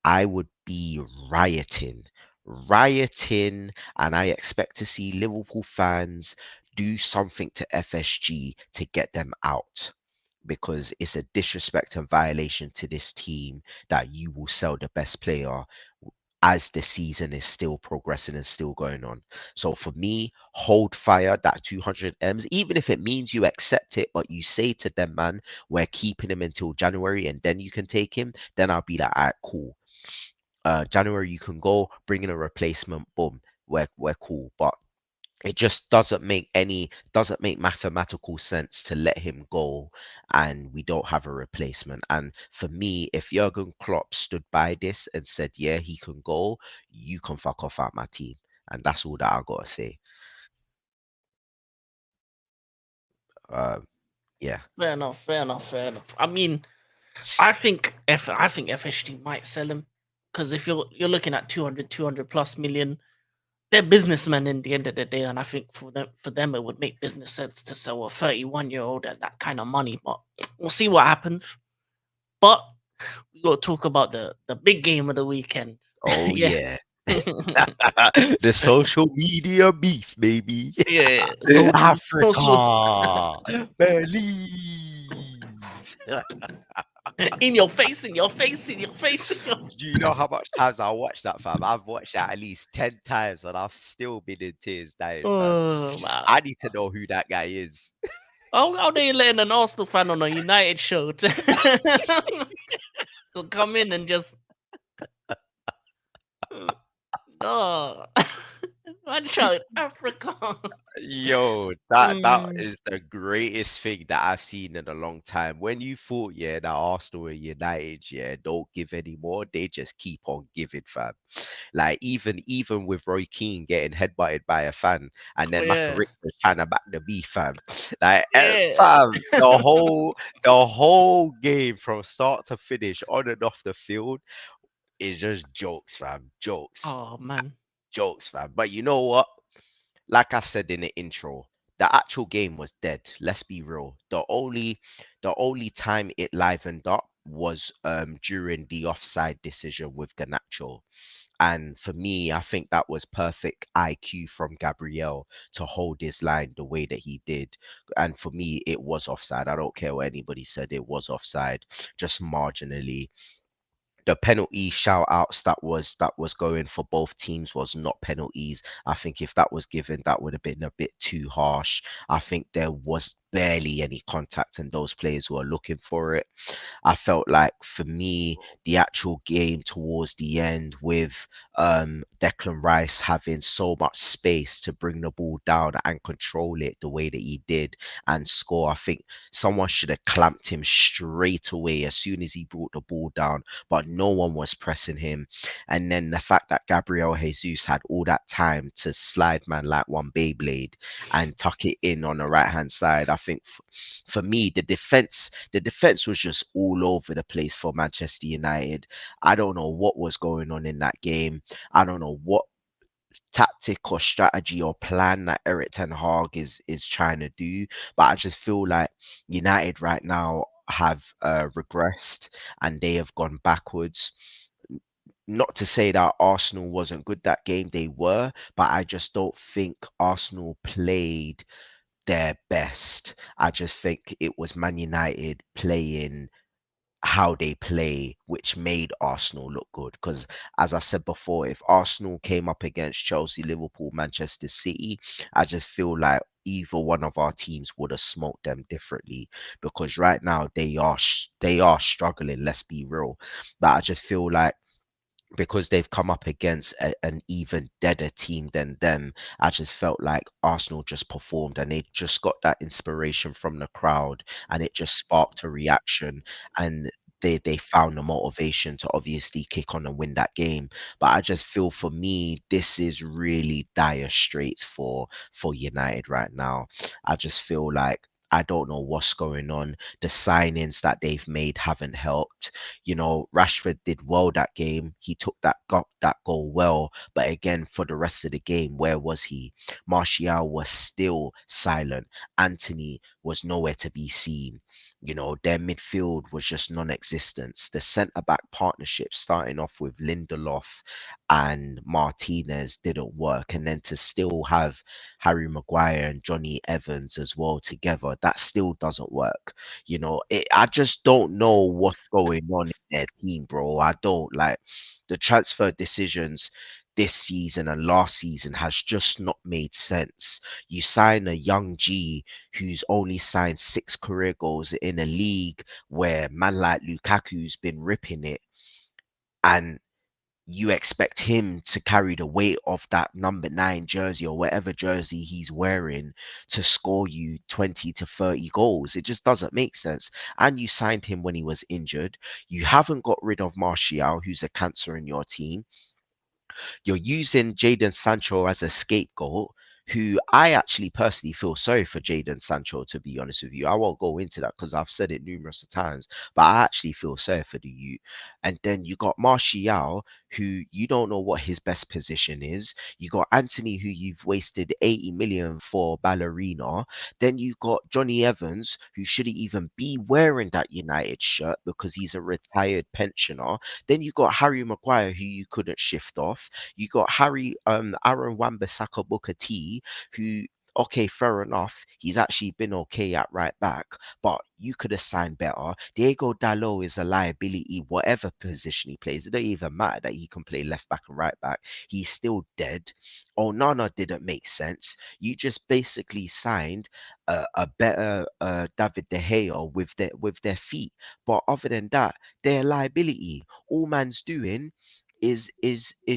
I would be rioting, and I expect to see Liverpool fans do something to FSG to get them out because it's a disrespect and violation to this team that you will sell the best player as the season is still progressing and still going on. So for me, hold fire that 200 M's, even if it means you accept it, but you say to them, man, we're keeping him until January and then you can take him, then I'll be like, all right, cool. January you can go, bring in a replacement, boom, we're cool. But it just doesn't make mathematical sense to let him go and we don't have a replacement. And for me, if Jurgen Klopp stood by this and said, yeah, he can go, you can fuck off out my team. And that's all that I gotta say. uh, yeah. Fair enough, fair enough, fair enough. I mean, I think FSG might sell him because if you're looking at 200 plus million, they're businessmen in the end of the day, and I think for them it would make business sense to sell a 31-year-old at that kind of money. But we'll see what happens. But we got to talk about the big game of the weekend. Oh Yeah. yeah. The social media beef, baby. Yeah, social Africa, believe. in your face, in your face, in your face. Do you know how much times I watched that, fam? I've watched that at least 10 times and I've still been in tears dying, fam. Oh man, I need to know who that guy is. how they letting an Arsenal fan on a United show to come in and just no, man shout Africa. Yo, that Mm, is the greatest thing that I've seen in a long time. When you thought, yeah, that Arsenal and United, yeah, don't give anymore, they just keep on giving, fam. Like even with Roy Keane getting headbutted by a fan, and then yeah, Macarick was trying to back the beef, fam. Like, yeah. fam, the whole game from start to finish, on and off the field, is just jokes, fam. Oh man, Jokes, fam. But you know what? Like I said in the intro, the actual game was dead. Let's be real. The only time it livened up was during the offside decision with Ganacho. And for me, I think that was perfect IQ from Gabriel to hold his line the way that he did. And for me, it was offside. I don't care what anybody said, it was offside, just marginally. the penalty shout outs that was going for both teams was not penalties. I think if that was given, that would have been a bit too harsh. I think there was barely any contact, and those players were looking for it. I felt like for me, the actual game towards the end with Declan Rice having so much space to bring the ball down and control it the way that he did and score, I think someone should have clamped him straight away as soon as he brought the ball down, but no one was pressing him. And then the fact that Gabriel Jesus had all that time to slide man like one Beyblade and tuck it in on the right hand side, I think for me the defense was just all over the place for Manchester United. I don't know what was going on in that game. I don't know what tactic or strategy or plan that Eric Ten Hag is trying to do, but I just feel like United right now have regressed and they have gone backwards. Not to say that Arsenal wasn't good that game, they were, but I just don't think Arsenal played their best. I just think it was Man United playing how they play, which made Arsenal look good. Because as I said before, if Arsenal came up against Chelsea, Liverpool, Manchester City, I just feel like either one of our teams would have smoked them differently. Because right now they are struggling. Let's be real, but I just feel like because they've come up against an even deader team than them, I just felt like Arsenal just performed and they just got that inspiration from the crowd and it just sparked a reaction and they found the motivation to obviously kick on and win that game. But I just feel for me, this is really dire straits for United right now. I just feel like I don't know what's going on. The signings that they've made haven't helped. Rashford did well that game. He took that goal well, but again, for the rest of the game, where was he? Martial was still silent. Anthony was nowhere to be seen. Their midfield was just non-existent. The centre back partnership, starting off with Lindelof and Martinez, didn't work, and then to still have Harry Maguire and Johnny Evans as well together, that still doesn't work. I just don't know what's going on in their team, bro. I don't like the transfer decisions this season and last season has just not made sense. You sign a young G who's only signed 6 career goals in a league where man like Lukaku's been ripping it, and you expect him to carry the weight of that number 9 jersey or whatever jersey he's wearing to score you 20 to 30 goals. It just doesn't make sense. And you signed him when he was injured. You haven't got rid of Martial, who's a cancer in your team. You're using Jadon Sancho as a scapegoat, who I actually personally feel sorry for Jadon Sancho, to be honest with you. I won't go into that because I've said it numerous of times, but I actually feel sorry for the youth. And then you got Martial, who you don't know what his best position is. You got Anthony, who you've wasted 80 million for ballerina. Then you got Johnny Evans, who shouldn't even be wearing that United shirt because he's a retired pensioner. Then you got Harry Maguire, who you couldn't shift off. You got Aaron Wan-Bissaka Booker T, who, okay, fair enough, he's actually been okay at right back, but you could have signed better. Diego Dalot is a liability, whatever position he plays. It don't even matter that he can play left back and right back. He's still dead. Onana didn't make sense. You just basically signed a better David De Gea with their feet. But other than that, they're a liability. All man's doing is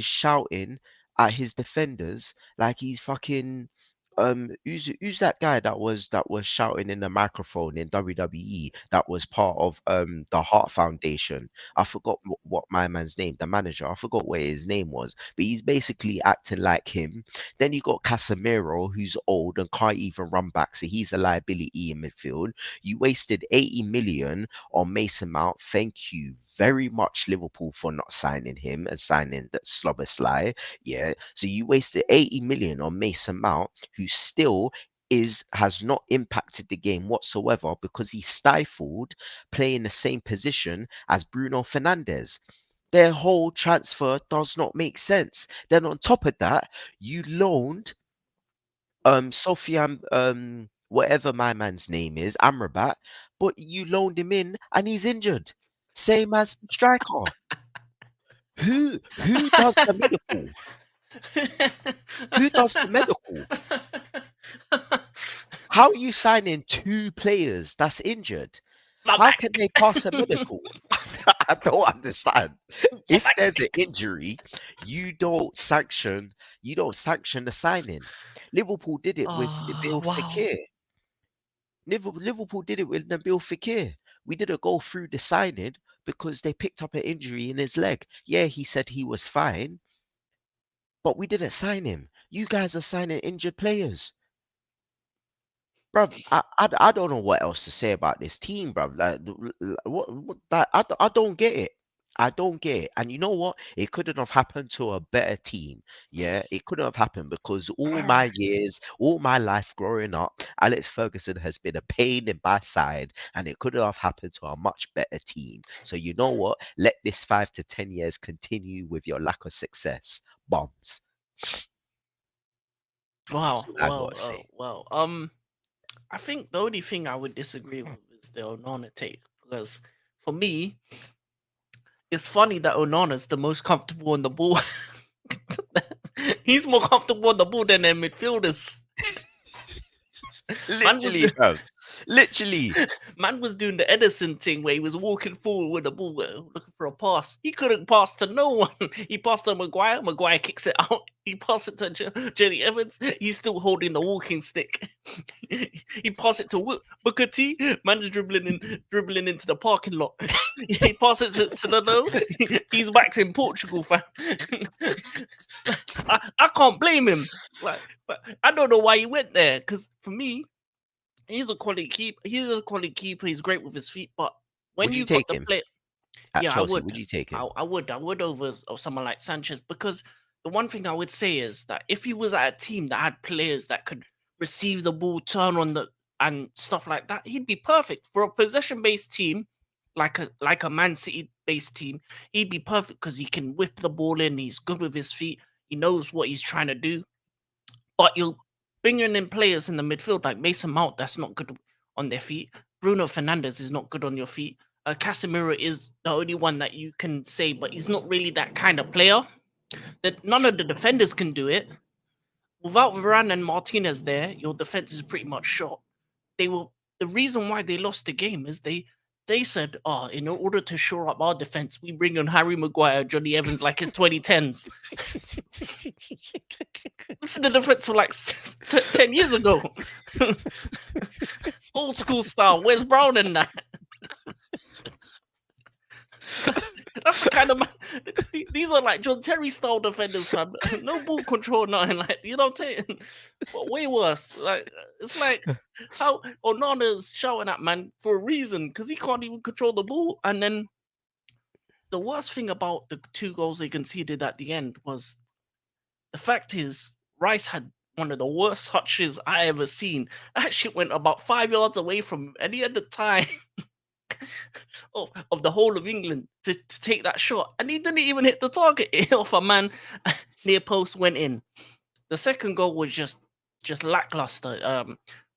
shouting at his defenders like he's fucking who's that guy that was shouting in the microphone in WWE that was part of the Heart Foundation. I forgot what my man's name, the manager. I forgot what his name was, but he's basically acting like him. Then you got Casemiro, who's old and can't even run back, so he's a liability in midfield. You wasted 80 million on Mason Mount. Thank you very much, Liverpool, for not signing him and signing that Slobber Sly. Yeah. So you wasted 80 million on Mason Mount, who still has not impacted the game whatsoever because he's stifled playing the same position as Bruno Fernandes. Their whole transfer does not make sense. Then on top of that, you loaned Sofian whatever my man's name is, Amrabat, but you loaned him in and he's injured. Same as the striker. Who does the medical? Who does the medical? How are you signing two players that's injured? My How can back. they pass a medical? I don't understand. My If there's back. an injury, you don't sanction the signing. Liverpool did it with Oh, Nabil wow. Fekir. Liverpool did it with Nabil Fekir. We didn't go through the signing because they picked up an injury in his leg. Yeah, he said he was fine, but we didn't sign him. You guys are signing injured players. Bruv, I don't know what else to say about this team, bruv. Like, what that I don't get it. I don't get it. And you know what? It couldn't have happened to a better team. Yeah, it couldn't have happened because all I my years, all my life growing up, Alex Ferguson has been a pain in my side, and it couldn't have happened to a much better team. So you know what? Let this 5 to 10 years continue with your lack of success. Bombs. That's Wow, what I wow, gotta say. wow. I think the only thing I would disagree with is the Onana take because for me, it's funny that Onana's the most comfortable on the ball. He's more comfortable on the ball than their midfielders. Man was Literally, do- bro. Literally. Man was doing the Edison thing where he was walking forward with the ball, looking for a pass. He couldn't pass to no one. He passed to Maguire. Maguire kicks it out. He passed it to Jenny Evans. He's still holding the walking stick. He passed it to Booker T. Man's dribbling into the parking lot. He passes it to the low. He's back in Portugal, fam. I can't blame him. Like, but I don't know why he went there. Because for me, he's a quality keeper. He's a quality keeper. He's great with his feet. But when Would you you got take the him play, at yeah, I Chelsea? would. Would you take him? I would over someone like Sanchez because the one thing I would say is that if he was at a team that had players that could receive the ball, turn on the and stuff like that, he'd be perfect for a possession-based team, like a Man City-based team. He'd be perfect because he can whip the ball in. He's good with his feet. He knows what he's trying to do. But you're bringing in players in the midfield like Mason Mount that's not good on their feet. Bruno Fernandes is not good on your feet. Casemiro is the only one that you can say, but he's not really that kind of player. That none of the defenders can do it. Without Varane and Martinez there, your defense is pretty much shot. They will. The reason why they lost the game is they said, "Oh, in order to shore up our defense, we bring on Harry Maguire, Johnny Evans like his 2010s." This is the difference for like 10 years ago. Old school style. Where's Brown in that? That's the kind of these are like John Terry style defenders, fam. No ball control, nothing like you know what I'm saying. But way worse. Like it's like how Onana's shouting at man for a reason because he can't even control the ball. And then the worst thing about the two goals they conceded at the end was the fact is Rice had one of the worst touches I ever seen. That shit went about 5 yards away from him, and he had the time of the whole of England to take that shot, and he didn't even hit the target. It hit off a man near post, went in. The second goal was just lackluster.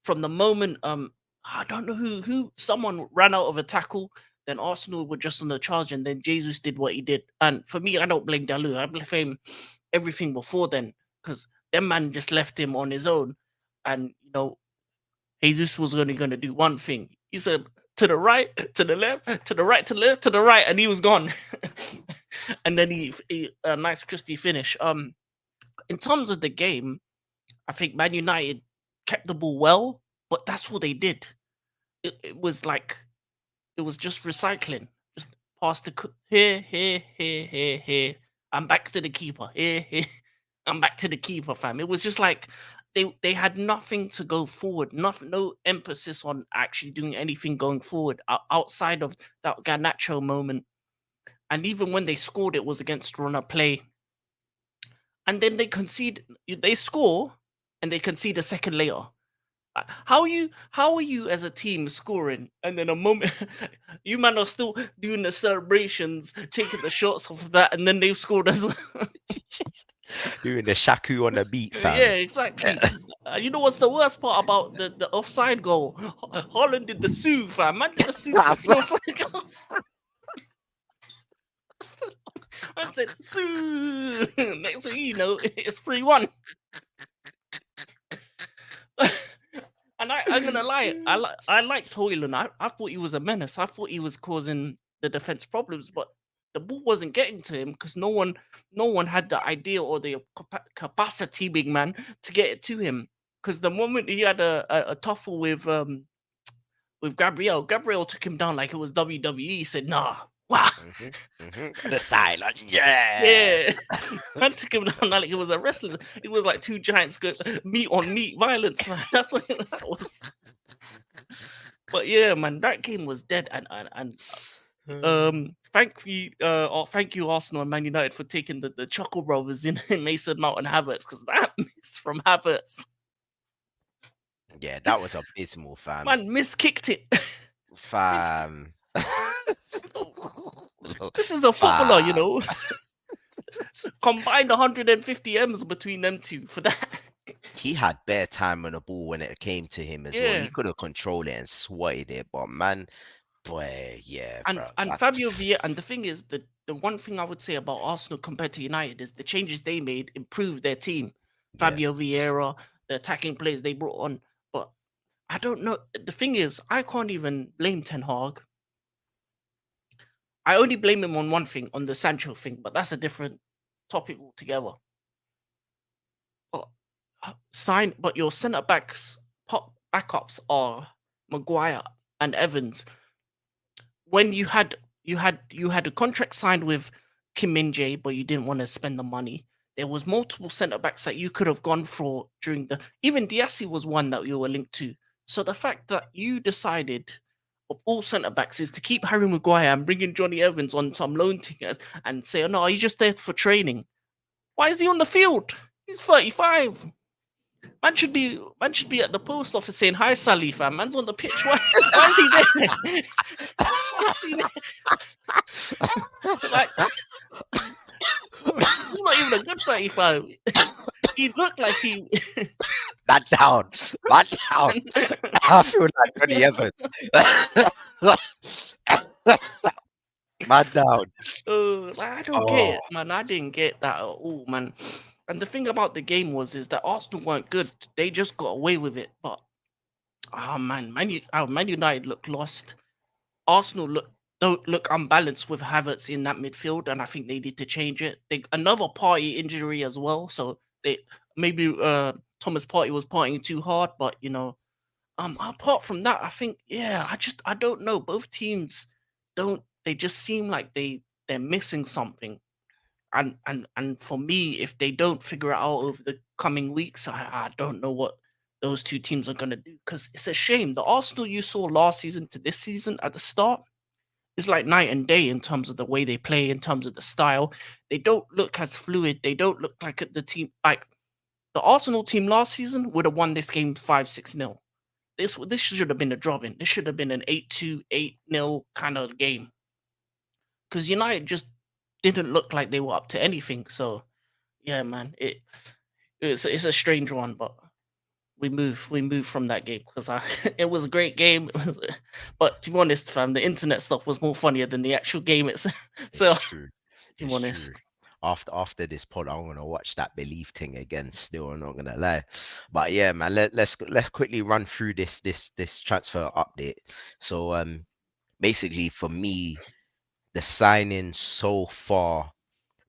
From the moment I don't know who someone ran out of a tackle, then Arsenal were just on the charge, and then Jesus did what he did. And for me, I don't blame Dalu. I blame everything before then because them man just left him on his own, and Jesus was only going to do one thing. He said to the right, to the left, to the right, to the left, to the right, and he was gone. And then he a nice crispy finish. In terms of the game, I think Man United kept the ball well, but that's all they did. It was like it was just recycling. Just pass the here, here, here, here, here. I'm back to the keeper. Here, here. I'm back to the keeper, fam. It was just like they had nothing to go forward, nothing, no emphasis on actually doing anything going forward outside of that Garnacho moment. And even when they scored, it was against run of play. And then they score, and they concede a second later. How are you as a team scoring and then a moment you man are still doing the celebrations, taking the shots off of that, and then they've scored as well. Doing the shaku on the beat, Yeah, fam. exactly. You know what's the worst part about the offside goal? Holland did the sue, fam. Man did the sue to That's the offside goal. I said, Sue. Next thing you know, it's 3-1. And I'm gonna lie, I liked Hoyland. I thought he was a menace. I thought he was causing the defense problems, but the ball wasn't getting to him because no one had the idea or the capacity, big man, to get it to him. Because the moment he had a tuffle with Gabriel took him down like it was WWE. He said, "Nah, wow, On the side, like, yeah. yeah." Man took him down like it was a wrestler. It was like two giants go meat on meat violence, man. That's what that was. But yeah, man, that game was dead. And thank you, Arsenal and Man United, for taking the Chuckle Brothers in Mason Mount and Havertz, because that miss from Havertz, Yeah, that was abysmal, fam. man, miss kicked it. Miss, Fam. this is a footballer, you Fam. know. Combined 150 M's between them two for that. He had bare time on the ball when it came to him as well. Yeah. He could have controlled it and swatted it, but man, boy, yeah, And bro. and Fabio Vieira, and the thing is, the one thing I would say about Arsenal compared to United is the changes they made improved their team. Yeah. Fabio Vieira, the attacking players they brought on. But I don't know. The thing is, I can't even blame Ten Hag. I only blame him on one thing, on the Sancho thing, but that's a different topic altogether. But but your centre backs backups are Maguire and Evans. When you had a contract signed with Kim Min Jae, but you didn't want to spend the money. There was multiple centre backs that you could have gone for during the. Even Diassi was one that you were linked to. So the fact that you decided of all centre backs is to keep Harry Maguire and bringing Johnny Evans on some loan tickets and say, "Oh no, he's just there for training." Why is he on the field? He's 35. Man should be at the post office saying hi, Sally, fam. Man's on the pitch. Why is he there? Why is he there? Like, he's not even a good 35. He looked like he. Man down. Man down. I feel like Johnny Evans. Man down. I don't get Oh, it, man. I didn't get that at all, man. And the thing about the game is that Arsenal weren't good. They just got away with it. But Man United look lost. Arsenal don't look unbalanced with Havertz in that midfield, and I think they need to change it. Another party injury as well, so they maybe Thomas Partey was partying too hard, but apart from that, I think I don't know. Both teams don't they just seem like they're missing something. And for me, if they don't figure it out over the coming weeks, I don't know what those two teams are gonna do, because it's a shame. The Arsenal you saw last season to this season at the start is like night and day in terms of the way they play, in terms of the style. They don't look as fluid. They don't look like the team like the Arsenal team last season would have won this game 5-6-0. This should have been a drubbing. This should have been an 8-2, 8-0 kind of game. Because United just didn't look like they were up to anything. So yeah, man, it's a strange one, but we move from that game because it was a great game. But to be honest, fam, the internet stuff was more funnier than the actual game itself. it's So true. to be It's true. honest, After this pod, I'm gonna watch that belief thing again. Still, I'm not gonna lie. But yeah, man, let's quickly run through this transfer update. So basically for me, the signing so far,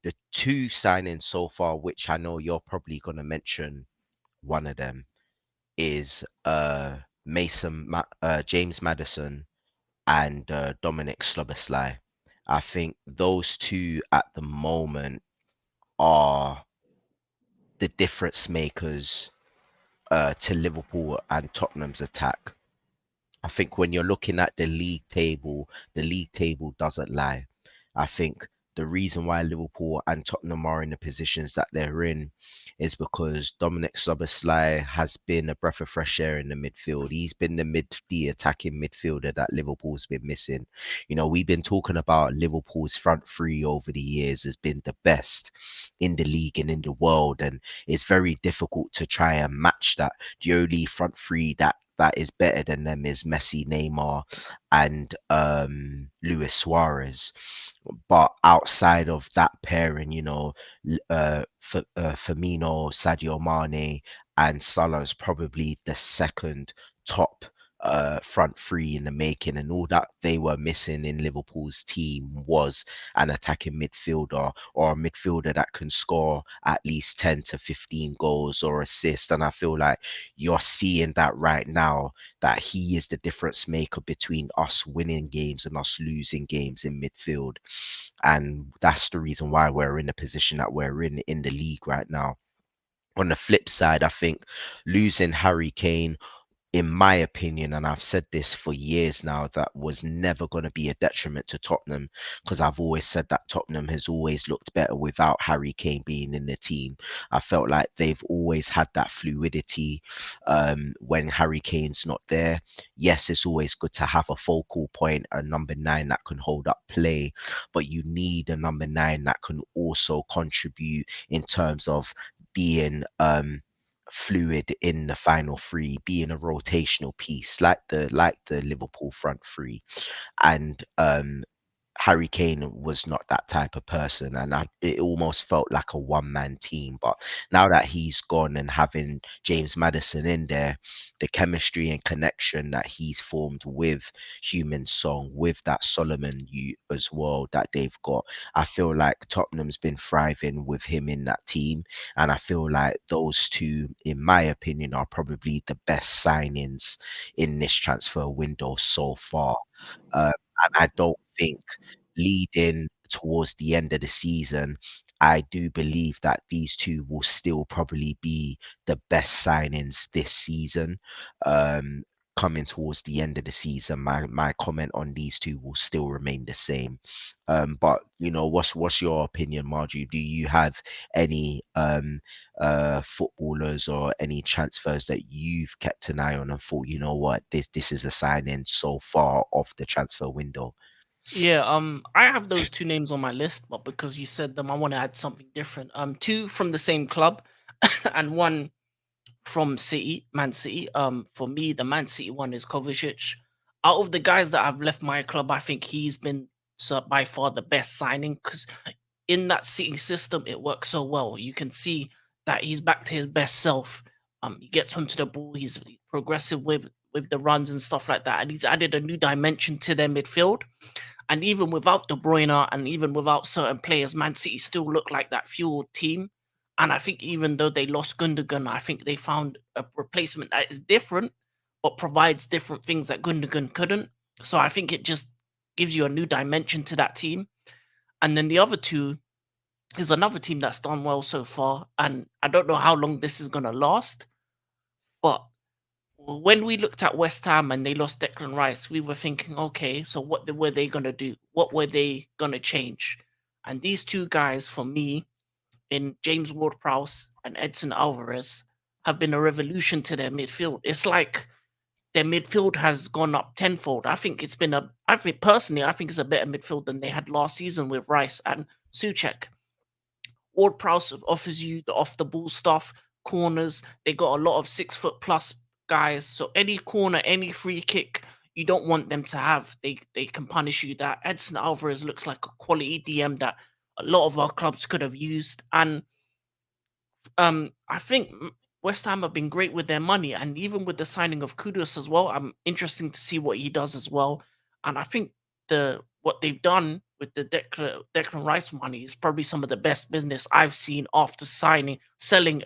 the two signings so far, which I know you're probably gonna mention one of them, is James Madison and Dominic Sloboslai. I think those two at the moment are the difference makers to Liverpool and Tottenham's attack. I think when you're looking at the league table doesn't lie. I think the reason why Liverpool and Tottenham are in the positions that they're in is because Dominic Szoboszlai has been a breath of fresh air in the midfield. He's been the attacking midfielder that Liverpool's been missing. You know, we've been talking about Liverpool's front three over the years has been the best in the league and in the world, and it's very difficult to try and match that. The only front three that that is better than them is Messi, Neymar, and Luis Suarez. But outside of that pairing, Firmino, Sadio Mane, and Salah is probably the second top front three in the making, and all that they were missing in Liverpool's team was an attacking midfielder or a midfielder that can score at least 10 to 15 goals or assists. And I feel like you're seeing that right now, that he is the difference maker between us winning games and us losing games in midfield. And that's the reason why we're in the position that we're in the league right now. On the flip side, I think losing Harry Kane, in my opinion, and I've said this for years now, that was never going to be a detriment to Tottenham, because I've always said that Tottenham has always looked better without Harry Kane being in the team. I felt like they've always had that fluidity when Harry Kane's not there. Yes, it's always good to have a focal point, a number nine that can hold up play, but you need a number nine that can also contribute in terms of being fluid in the final three, being a rotational piece like the Liverpool front three. And Harry Kane was not that type of person, and it almost felt like a one-man team. But now that he's gone and having James Maddison in there, the chemistry and connection that he's formed with Human Song, with that Solomon you as well that they've got, I feel like Tottenham's been thriving with him in that team, and I feel like those two, in my opinion, are probably the best signings in this transfer window so far. Uh, and I don't think leading towards the end of the season, I do believe that these two will still probably be the best signings this season. Um, Coming towards the end of the season, my comment on these two will still remain the same. But what's your opinion, Margie? Do you have any footballers or any transfers that you've kept an eye on and thought, you know what, this is a signing so far of the transfer window? Yeah, I have those two names on my list, but because you said them, I want to add something different. Two from the same club, and one from City, Man City. For me, the Man City one is Kovacic. Out of the guys that have left my club, I think he's been by far the best signing, because in that City system, it works so well. You can see that he's back to his best self. He gets onto the ball. He's progressive with the runs and stuff like that, and he's added a new dimension to their midfield. And even without De Bruyne and even without certain players, Man City still look like that fueled team. And I think even though they lost Gundogan, I think they found a replacement that is different, but provides different things that Gundogan couldn't. So I think it just gives you a new dimension to that team. And then the other two is another team that's done well so far. And I don't know how long this is going to last, but when we looked at West Ham and they lost Declan Rice, we were thinking, okay, so were they gonna do? What were they gonna change? And these two guys, for me, in James Ward-Prowse and Edson Alvarez, have been a revolution to their midfield. It's like their midfield has gone up tenfold. I think personally, I think it's a better midfield than they had last season with Rice and Suchek. Ward Prowse offers you the off the ball stuff, corners. They got a lot of 6 foot plus guys. So any corner, any free kick you don't want them to have, they can punish you. That Edson Alvarez looks like a quality DM that a lot of our clubs could have used. And I think West Ham have been great with their money, and even with the signing of Kudus as well, I'm interesting to see what he does as well. And I think what they've done with the Declan Rice money is probably some of the best business I've seen after selling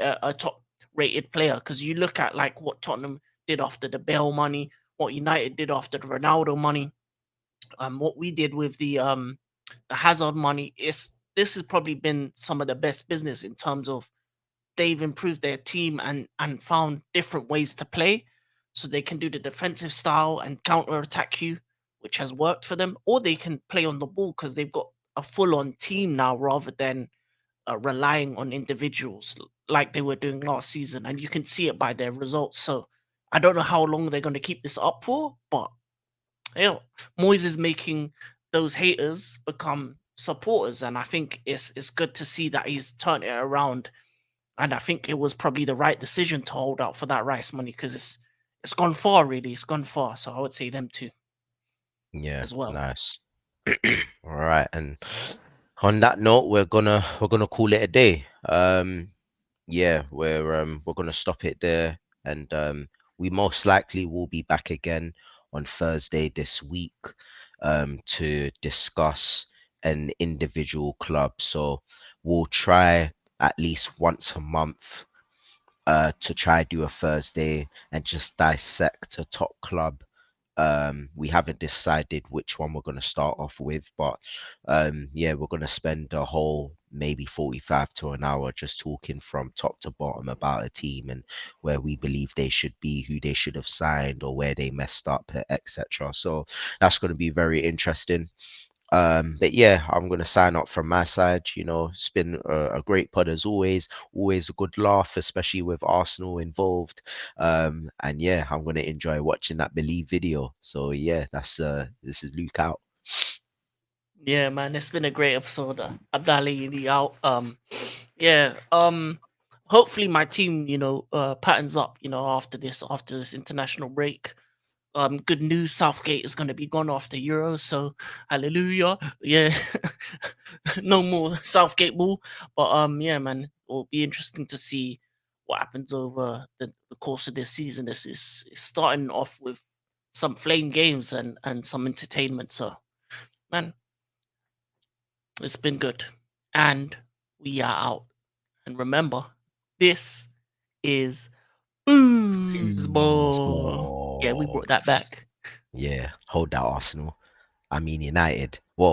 a top rated player. Because you look at like what Tottenham did after the Bale money, what United did after the Ronaldo money, what we did with the Hazard money. Is This has probably been some of the best business in terms of they've improved their team and found different ways to play, so they can do the defensive style and counter attack you, which has worked for them, or they can play on the ball because they've got a full on team now rather than relying on individuals like they were doing last season, and you can see it by their results. So I don't know how long they're going to keep this up for, but you know, Moyes is making those haters become supporters, and I think it's good to see that he's turned it around. And I think it was probably the right decision to hold out for that Rice money, because it's gone far, really. It's gone far. So I would say them two Yeah, as well. nice. All right, and on that note, we're gonna call it a day. Yeah, we're gonna stop it there, and we most likely will be back again on Thursday this week, to discuss an individual club. So we'll try at least once a month, to try do a Thursday and just dissect a top club. We haven't decided which one we're going to start off with, but yeah, we're going to spend a whole maybe 45 to an hour just talking from top to bottom about a team and where we believe they should be, who they should have signed, or where they messed up, etc. So that's going to be very interesting. But yeah, I'm gonna sign up from my side. It's been a great pod as always a good laugh, especially with Arsenal involved. And yeah, I'm gonna enjoy watching that Believe video. So yeah, this is Luke out. Yeah, man, it's been a great episode. Abdali out. Yeah. Hopefully my team, patterns up, after this international break. Good news, Southgate is going to be gone after Euro, so hallelujah. Yeah, no more Southgate ball. But yeah, man, it'll be interesting to see what happens over the course of this season. This is starting off with some flame games and some entertainment. So, man, it's been good, and we are out. And remember, this is foosball. Yeah, we Oh brought that back. yeah, hold that Arsenal. I mean United. Well,